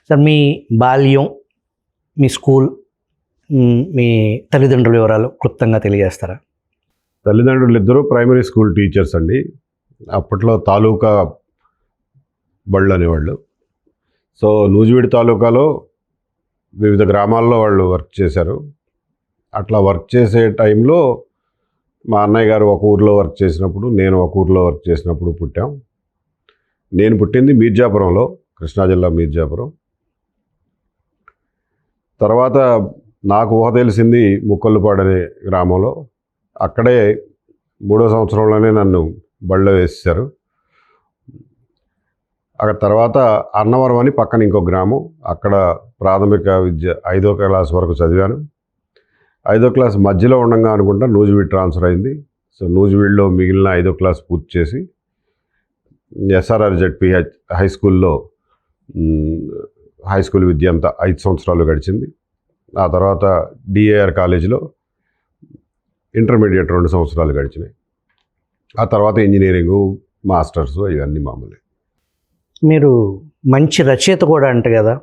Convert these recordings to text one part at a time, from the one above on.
Sir, మీ బాల్యం, మీ school, మీ తల్లిదండ్రుల వివరాలు క్లుప్తంగా తెలియజేస్తారా? తల్లిదండ్రులు ఇద్దరు ప్రైమరీ స్కూల్ టీచర్స్ అండి. అప్పట్లో తాలూకా బళ్ళు అనేవాళ్ళు. సో నూజివీడు తాలూకాలో వివిధ గ్రామాల్లో వాళ్ళు వర్క్ చేశారు. అట్లా వర్క్ చేసే టైంలో మా అన్నయ్య గారు ఒక ఊర్లో వర్క్ చేసినప్పుడు, నేను ఒక ఊర్లో వర్క్ చేసినప్పుడు పుట్టాం. నేను పుట్టింది మీర్జాపురంలో, కృష్ణా జిల్లా మీర్జాపురం. తర్వాత నాకు ఊహ తెలిసింది ముక్కల్లుపాడు అనే గ్రామంలో. అక్కడే 3వ సంవత్సరంలోనే నన్ను బళ్ళో వేసేశారు. అక్కడ తర్వాత అన్నవరం అని పక్కన ఇంకో గ్రామం, అక్కడ ప్రాథమిక విద్య 5వ క్లాస్ వరకు చదివాను. 5వ క్లాస్ మధ్యలో ఉండగా అనుకుంటా నూజివీడు ట్రాన్స్ఫర్ అయింది. సో నూజివీడులో మిగిలిన 5వ క్లాస్ పూర్తి చేసి SRR-ZP హై స్కూల్లో హై స్కూల్ విద్య అంతా 5 సంవత్సరాలు గడిచింది. ఆ తర్వాత DAR కాలేజీలో ఇంటర్మీడియట్ 2 సంవత్సరాలు గడిచినాయి. ఆ తర్వాత ఇంజనీరింగు, మాస్టర్స్ ఇవన్నీ మామూలే. మీరు మంచి రచయిత కూడా అంట కదా?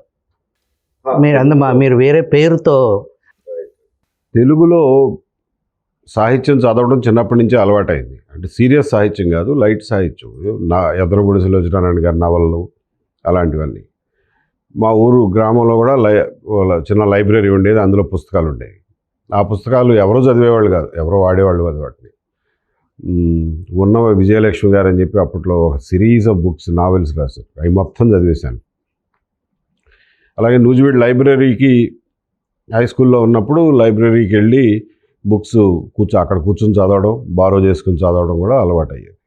మీరు వేరే పేరుతో తెలుగులో సాహిత్యం చదవడం చిన్నప్పటి నుంచే అలవాటైంది. అంటే సీరియస్ సాహిత్యం కాదు, లైట్ సాహిత్యం. నా ఎదరగొడి సులోచనారాయణ గారి నవలలు అలాంటివన్నీ. మా ఊరు గ్రామంలో కూడా చిన్న లైబ్రరీ ఉండేది, అందులో పుస్తకాలు ఉండేవి. ఆ పుస్తకాలు ఎవరో చదివేవాళ్ళు కాదు, ఎవరో వాడేవాళ్ళు కాదు వాటిని. ఉన్న విజయలక్ష్మి గారు అని చెప్పి అప్పట్లో ఒక సిరీస్ ఆఫ్ బుక్స్, నావెల్స్ రాశారు. అవి మొత్తం చదివేశాను. అలాగే నూజివీడు లైబ్రరీకి హై స్కూల్లో ఉన్నప్పుడు లైబ్రరీకి వెళ్ళి బుక్స్ అక్కడ కూర్చొని చదవడం, బారో చేసుకుని చదవడం కూడా అలవాటు అయ్యేది.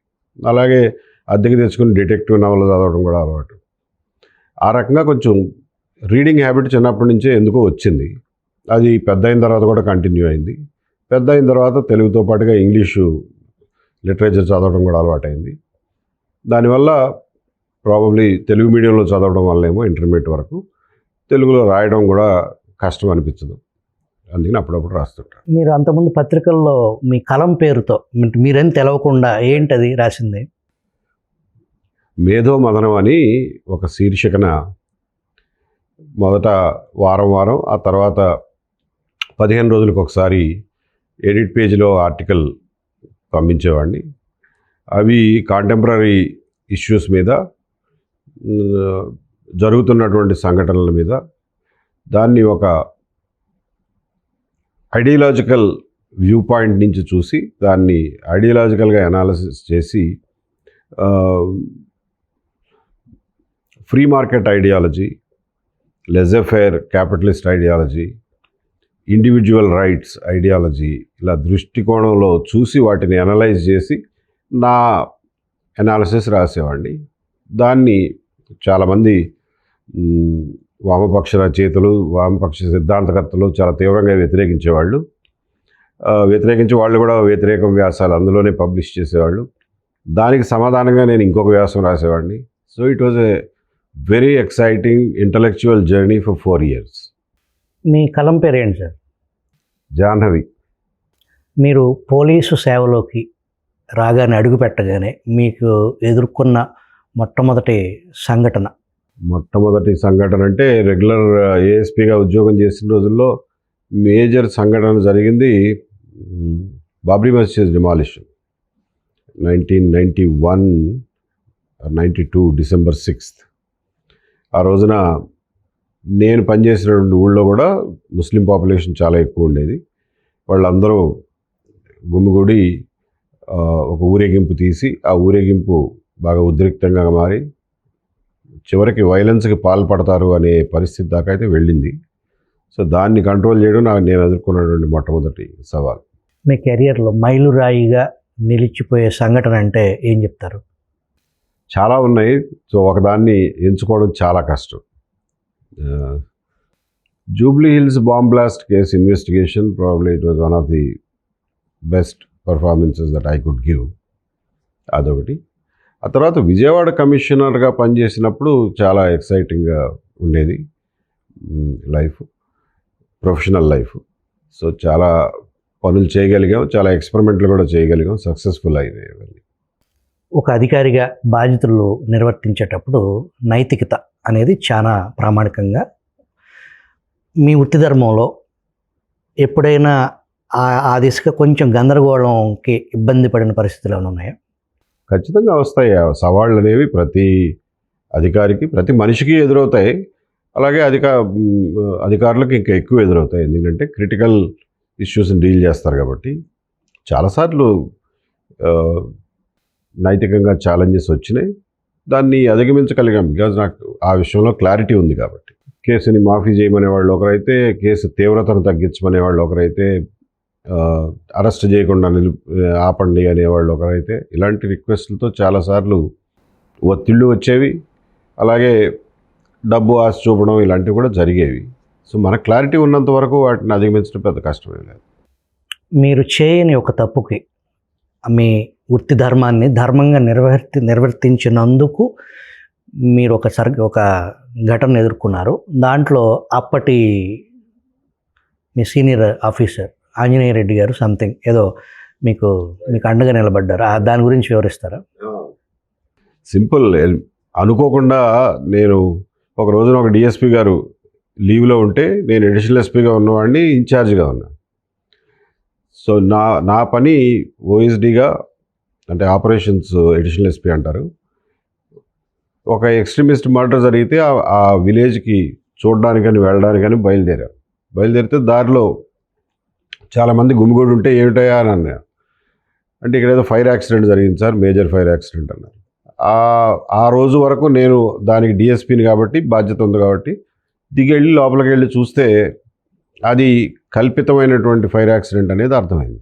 అలాగే అద్దెకి తెచ్చుకుని డిటెక్టివ్ నవలు చదవడం కూడా అలవాటు. ఆ రకంగా కొంచెం రీడింగ్ హ్యాబిట్ చిన్నప్పటి నుంచే ఎందుకో వచ్చింది. అది పెద్ద అయిన తర్వాత కూడా కంటిన్యూ అయింది. పెద్ద అయిన తర్వాత తెలుగుతో పాటుగా ఇంగ్లీషు లిటరేచర్ చదవడం కూడా అలవాటైంది. దానివల్ల ప్రాబబ్లీ తెలుగు మీడియంలో చదవడం వల్లేమో ఇంటర్మీడియట్ వరకు తెలుగులో రాయడం కూడా కష్టం అనిపించదు. అందుకని అప్పుడప్పుడు రాస్తుంటారు. మీరు అంతకుముందు పత్రికల్లో మీ కలం పేరుతో మీరేం తెలవకుండా ఏంటది రాసింది? మేధో మదనం అని ఒక శీర్షికన మొదట వారం, ఆ తర్వాత 15 రోజులకు ఒకసారి ఎడిట్ పేజీలో ఆర్టికల్ పంపించేవాడిని. అవి కాంటెంపరీ ఇష్యూస్ మీద, జరుగుతున్నటువంటి సంఘటనల మీద, దాన్ని ఒక ఐడియాలజికల్ వ్యూ పాయింట్ నుంచి చూసి దాన్ని ఐడియాలజికల్గా అనాలిసిస్ చేసి free market ideology, ledger-fair capitalist ideology, individual rights ideology, ఇలా దృష్టికోణంలో చూసి వాటిని అనలైజ్ చేసి నా అనాలిసిస్ రాసేవాడిని. దాన్ని చాలామంది వామపక్ష రచయితలు, వామపక్ష సిద్ధాంతకర్తలు చాలా తీవ్రంగా వ్యతిరేకించేవాళ్ళు. వ్యతిరేకించి వాళ్ళు కూడా వ్యతిరేక వ్యాసాలు అందులోనే పబ్లిష్ చేసేవాళ్ళు. దానికి సమాధానంగా నేను ఇంకొక వ్యాసం రాసేవాడిని. So it was a very exciting intellectual journey for 4 years. మీ కలం పేరు ఏంటి సార్? జాహ్నవి. మీరు పోలీసు సేవలోకి రాగానే, అడుగు పెట్టగానే మీకు ఎదుర్కొన్న మొట్టమొదటి సంఘటన అంటే రెగ్యులర్ ఏఎస్పీగా ఉద్యోగం చేసిన రోజుల్లో మేజర్ సంఘటన జరిగింది బాబ్రీ మసీద్ డిమాలిషన్ 1991-92 December 6th. ఆ రోజున నేను పనిచేసినటువంటి ఊళ్ళో కూడా ముస్లిం పాపులేషన్ చాలా ఎక్కువ ఉండేది. వాళ్ళందరూ గుమిగూడి ఒక ఊరేగింపు తీసి, ఆ ఊరేగింపు బాగా ఉద్రిక్తంగా మారి చివరికి వైలెన్స్కి పాల్పడతారు అనే పరిస్థితి దాకా అయితే వెళ్ళింది. సో దాన్ని కంట్రోల్ చేయడం నేను ఎదుర్కొన్నటువంటి మొట్టమొదటి సవాల్. మీ కెరియర్లో మైలురాయిగా నిలిచిపోయే సంఘటన అంటే ఏం చెప్తారు? చాలా ఉన్నాయి. సో ఒకదాన్ని ఎంచుకోవడం చాలా కష్టం. Jubilee hills bomb blast case investigation, probably it was one of the best performances that I could give. అదొకటి. ఆ తర్వాత విజయవాడ కమిషనర్గా పనిచేసినప్పుడు చాలా ఎక్సైటింగ్గా ఉండేది లైఫ్, ప్రొఫెషనల్ లైఫ్. సో చాలా పనులు చేయగలిగాం, చాలా ఎక్స్పెరిమెంట్లు కూడా చేయగలిగాం, సక్సెస్ఫుల్ అయినాయి అవన్నీ. ఒక అధికారిగా బాధ్యతలు నిర్వర్తించేటప్పుడు నైతికత అనేది చాలా ప్రామాణికంగా, మీ వృత్తి ధర్మంలో ఎప్పుడైనా ఆ దిశగా కొంచెం గందరగోళంకి ఇబ్బంది పడిన పరిస్థితులు ఏమైనా ఉన్నాయా? ఖచ్చితంగా వస్తాయి. ఆ సవాళ్ళు అనేవి ప్రతి అధికారికి, ప్రతి మనిషికి ఎదురవుతాయి. అలాగే అధికారులకు ఇంకా ఎక్కువ ఎదురవుతాయి. ఎందుకంటే క్రిటికల్ ఇష్యూస్ని డీల్ చేస్తారు కాబట్టి. చాలాసార్లు నైతికంగా ఛాలెంజెస్ వచ్చినాయి, దాన్ని అధిగమించగలిగాం. బికాజ్ నాకు ఆ విషయంలో క్లారిటీ ఉంది కాబట్టి. కేసుని మాఫీ చేయమనే వాళ్ళు ఒకరైతే, కేసు తీవ్రతను తగ్గించమనే వాళ్ళు ఒకరైతే, అరెస్ట్ చేయకుండా ఆపండి అనేవాళ్ళు ఒకరైతే, ఇలాంటి రిక్వెస్ట్లతో చాలాసార్లు ఒత్తిళ్ళు వచ్చేవి. అలాగే డబ్బు ఆశ చూపడం ఇలాంటివి కూడా జరిగేవి. సో మన క్లారిటీ ఉన్నంత వరకు వాటిని అధిగమించడం పెద్ద కష్టమే లేదు. మీరు చేయని ఒక తప్పుకి మీ వృత్తి ధర్మాన్ని ధర్మంగా నిర్వర్తించినందుకు మీరు ఒక ఘటన ఎదుర్కొన్నారు. దాంట్లో అప్పటి మీ సీనియర్ ఆఫీసర్ ఆంజనేయ రెడ్డి గారు సంథింగ్ ఏదో మీకు అండగా నిలబడ్డారు. దాని గురించి వివరిస్తారా? సింపుల్. అనుకోకుండా నేను ఒక రోజున ఒక డిఎస్పీ గారు లీవ్లో ఉంటే, నేను అడిషనల్ ఎస్పీగా ఉన్నవాడిని ఇన్ఛార్జ్గా ఉన్నాను. సో నా పని ఓఎస్డీగా, అంటే ఆపరేషన్స్ అడిషనల్ ఎస్పీ అంటారు. ఒక ఎక్స్ట్రీమిస్ట్ మర్డర్ జరిగితే ఆ విలేజ్కి చూడడానికని వెళ్ళడానికని బయలుదేరితే దారిలో చాలామంది గుమిగూడి ఉంటే ఏమిటయా అని అన్నా. అంటే ఇక్కడ ఏదో ఫైర్ యాక్సిడెంట్ జరిగింది సార్, మేజర్ ఫైర్ యాక్సిడెంట్ అన్నారు. ఆ రోజు వరకు నేను దానికి డిఎస్పీని కాబట్టి బాధ్యత ఉంది కాబట్టి దిగెళ్ళి లోపలికి వెళ్ళి చూస్తే అది కల్పితమైనటువంటి ఫైర్ యాక్సిడెంట్ అనేది అర్థమైంది.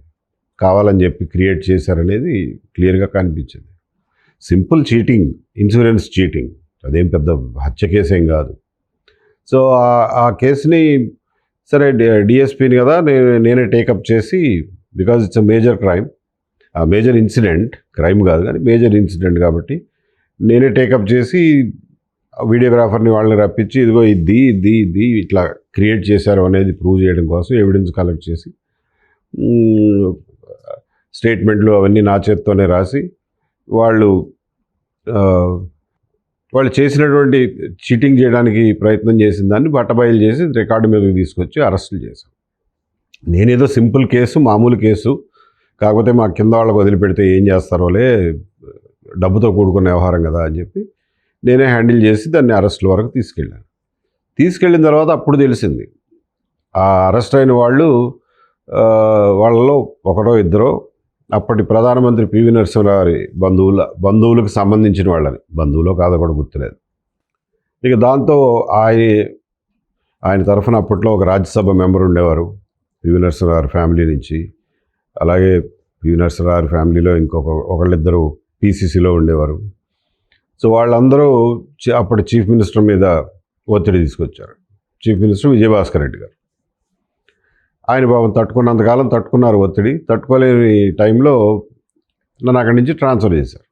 కావాలని చెప్పి క్రియేట్ చేశారనేది క్లియర్గా కనిపించింది. సింపుల్ చీటింగ్, ఇన్సూరెన్స్ చీటింగ్, అదేం పెద్ద హత్య కేసు ఏం కాదు. సో ఆ కేసుని సరే డిఎస్పీని కదా నేనే టేకప్ చేసి, because it's a major crime, major incident, crime కాదు కానీ మేజర్ ఇన్సిడెంట్ కాబట్టి నేనే టేకప్ చేసి వీడియోగ్రాఫర్ని వాళ్ళని రప్పించి ఇదిగో ఇది ఇట్లా క్రియేట్ చేశారు అనేది ప్రూవ్ చేయడం కోసం ఎవిడెన్స్ కలెక్ట్ చేసి స్టేట్మెంట్లు అవన్నీ నా చేత్తోనే రాసి వాళ్ళు చేసినటువంటి చీటింగ్ చేయడానికి ప్రయత్నం చేసిన దాన్ని బట్టబయలు చేసి రికార్డు మీదకి తీసుకొచ్చి అరెస్టులు చేశాం. నేనేదో సింపుల్ కేసు, మామూలు కేసు, కాకపోతే మా కింద వాళ్ళకి వదిలిపెడితే ఏం చేస్తారోలే, డబ్బుతో కూడుకున్న వ్యవహారం కదా అని చెప్పి నేనే హ్యాండిల్ చేసి దాన్ని అరెస్టుల వరకు తీసుకెళ్ళిన తర్వాత అప్పుడు తెలిసింది ఆ అరెస్ట్ అయిన వాళ్ళలో ఒకటో ఇద్దరో అప్పటి ప్రధానమంత్రి పివి నరసింహరావు గారి బంధువులకు సంబంధించిన వాళ్ళని, బంధువులో కాదో కూడా గుర్తులేదు. ఇక దాంతో ఆయన తరఫున అప్పట్లో ఒక రాజ్యసభ మెంబర్ ఉండేవారు పివి నరసింహరావు గారి ఫ్యామిలీ నుంచి. అలాగే పివి నరసింహరావు గారి ఫ్యామిలీలో ఒకళ్ళిద్దరు పీసీసీలో ఉండేవారు. సో వాళ్ళందరూ అప్పటి చీఫ్ మినిస్టర్ మీద ఒత్తిడి తీసుకొచ్చారు. చీఫ్ మినిస్టర్ విజయభాస్కర్ రెడ్డి గారు. ఆయన పాపం తట్టుకున్నంతకాలం తట్టుకున్నారు ఒత్తిడి. తట్టుకోలేని టైంలో నన్ను అక్కడి నుంచి ట్రాన్స్ఫర్ చేశారు.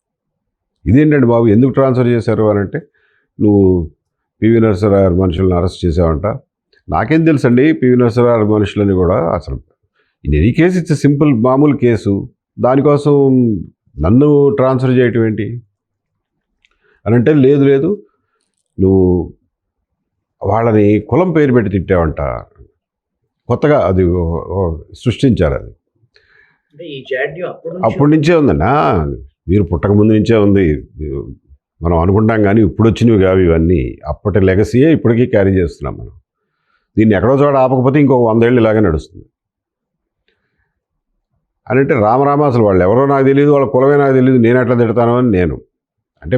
ఇదేంటండి బాబు ఎందుకు ట్రాన్స్ఫర్ చేశారు అని అంటే, నువ్వు పివి నరసింహరావు గారి మనుషులను అరెస్ట్ చేసావంట. నాకేం తెలుసండి పివి నరసింహరావు గారి మనుషులని కూడా. అసలు in any case it's simple మామూలు కేసు, దానికోసం నన్ను ట్రాన్స్ఫర్ చేయటం ఏంటి అని అంటే, లేదు నువ్వు వాళ్ళని కులం పేరు పెట్టి తిట్టావంట. కొత్తగా అది సృష్టించారు. అది అప్పటి నుంచే ఉందన్నా, మీరు పుట్టక ముందు నుంచే ఉంది. మనం అనుకుంటాం కానీ ఇప్పుడు వచ్చినవి కావు ఇవన్నీ. అప్పటి లెగసీయే ఇప్పటికీ క్యారీ చేస్తున్నాం మనం. దీన్ని ఎక్కడో చోట ఆపకపోతే ఇంకొక 100 ఏళ్ళు ఇలాగే నడుస్తుంది అని అంటే, రామరామ అసలు వాళ్ళు ఎవరో నాకు తెలియదు, వాళ్ళ కులమే నాకు తెలియదు, నేను ఎట్లా తిడతాను అని నేను అంటే,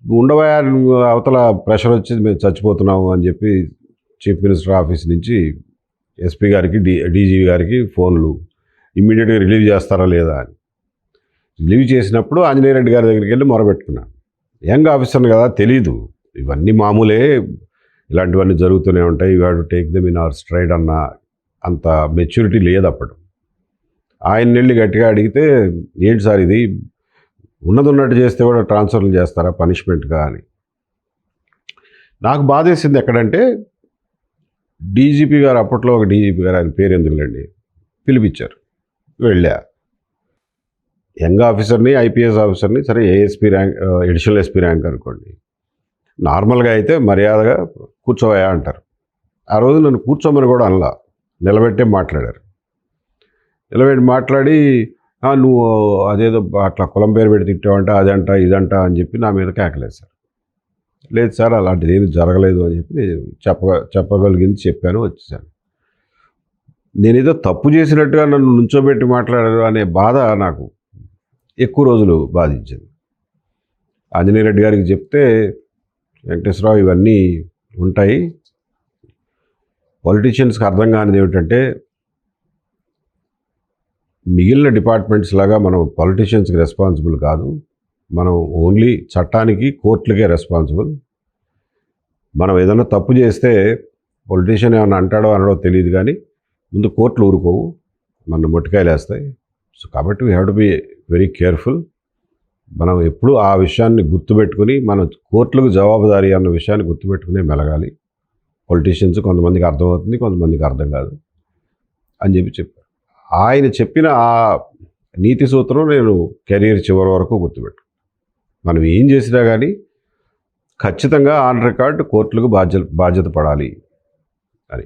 ఉండవయా అవతల ప్రెషర్ వచ్చి మేము చచ్చిపోతున్నాము అని చెప్పి చీఫ్ మినిస్టర్ ఆఫీస్ నుంచి ఎస్పీ గారికి డీజీపీ గారికి ఫోన్లు, ఇమ్మీడియట్గా రిలీవ్ చేస్తారా లేదా అని. రిలీవ్ చేసినప్పుడు ఆంజనేయ రెడ్డి గారి దగ్గరికి వెళ్ళి మొరబెట్టుకున్నాను. యంగ్ ఆఫీసర్ని కదా, తెలీదు, ఇవన్నీ మామూలే, ఇలాంటివన్నీ జరుగుతూనే ఉంటాయి, you have to take them in our stride అన్న అంత మెచ్యూరిటీ లేదు అప్పుడు. ఆయన వెళ్ళి గట్టిగా అడిగితే, ఏంటి సార్ ఇది, ఉన్నట్టు చేస్తే కూడా ట్రాన్స్ఫర్లు చేస్తారా పనిష్మెంట్గా అని. నాకు బాధేసింది ఎక్కడంటే, డీజీపీ గారు అప్పట్లో ఒక డీజీపీ గారు, ఆయన పేరు ఎందుకులేండి, పిలిపించారు. వెళ్ళా. యంగ్ ఆఫీసర్ని, ఐపీఎస్ ఆఫీసర్ని, సరే ASP rank, additional SP rank అనుకోండి, నార్మల్గా అయితే మర్యాదగా కూర్చోవయా అంటారు. ఆ రోజు నన్ను కూర్చోమని కూడా అనలా, నిలబెట్టే మాట్లాడారు. నిలబెట్టి మాట్లాడి నువ్వు అదేదో అట్లా కులం పేరు పెట్టి తిట్టావంట, అదంట ఇదంట అని చెప్పి నా మీద కేకలేశారు. లేదు సార్ అలాంటిది ఏమి జరగలేదు అని చెప్పి నేను చెప్పగలిగింది చెప్పాను, వచ్చేసాను. నేనేదో తప్పు చేసినట్టుగా నన్ను నుంచోబెట్టి మాట్లాడారు అనే బాధ నాకు ఎక్కువ రోజులు బాధించింది. ఆంజనేయ రెడ్డి గారికి చెప్తే, వెంకటేశ్వరరావు ఇవన్నీ ఉంటాయి, పొలిటీషియన్స్కి అర్థం కానిది ఏమిటంటే మిగిలిన డిపార్ట్మెంట్స్ లాగా మనం పొలిటీషియన్స్కి రెస్పాన్సిబుల్ కాదు, మనం ఓన్లీ చట్టానికి కోర్టులకే రెస్పాన్సిబుల్. మనం ఏదైనా తప్పు చేస్తే పొలిటీషియన్ ఏమైనా అంటాడో అనడో తెలియదు, కానీ ముందు కోర్టులు ఊరుకోవు, మన మొట్టికాయలు వేస్తాయి. సో కాబట్టి we have to be very careful. మనం ఎప్పుడు ఆ విషయాన్ని గుర్తుపెట్టుకుని, మనం కోర్టులకు జవాబుదారీ అన్న విషయాన్ని గుర్తుపెట్టుకునే మెలగాలి. పొలిటీషియన్స్ కొంతమందికి అర్థమవుతుంది, కొంతమందికి అర్థం కాదు అని చెప్పారు. ఆయన చెప్పిన ఆ నీతి సూత్రం నేను కెరీర్ చివరి వరకు గుర్తుపెట్టు. మనం ఏం చేసినా కానీ ఖచ్చితంగా ఆన్ రికార్డ్ కోర్టులకు బాధ్యత పడాలి అని.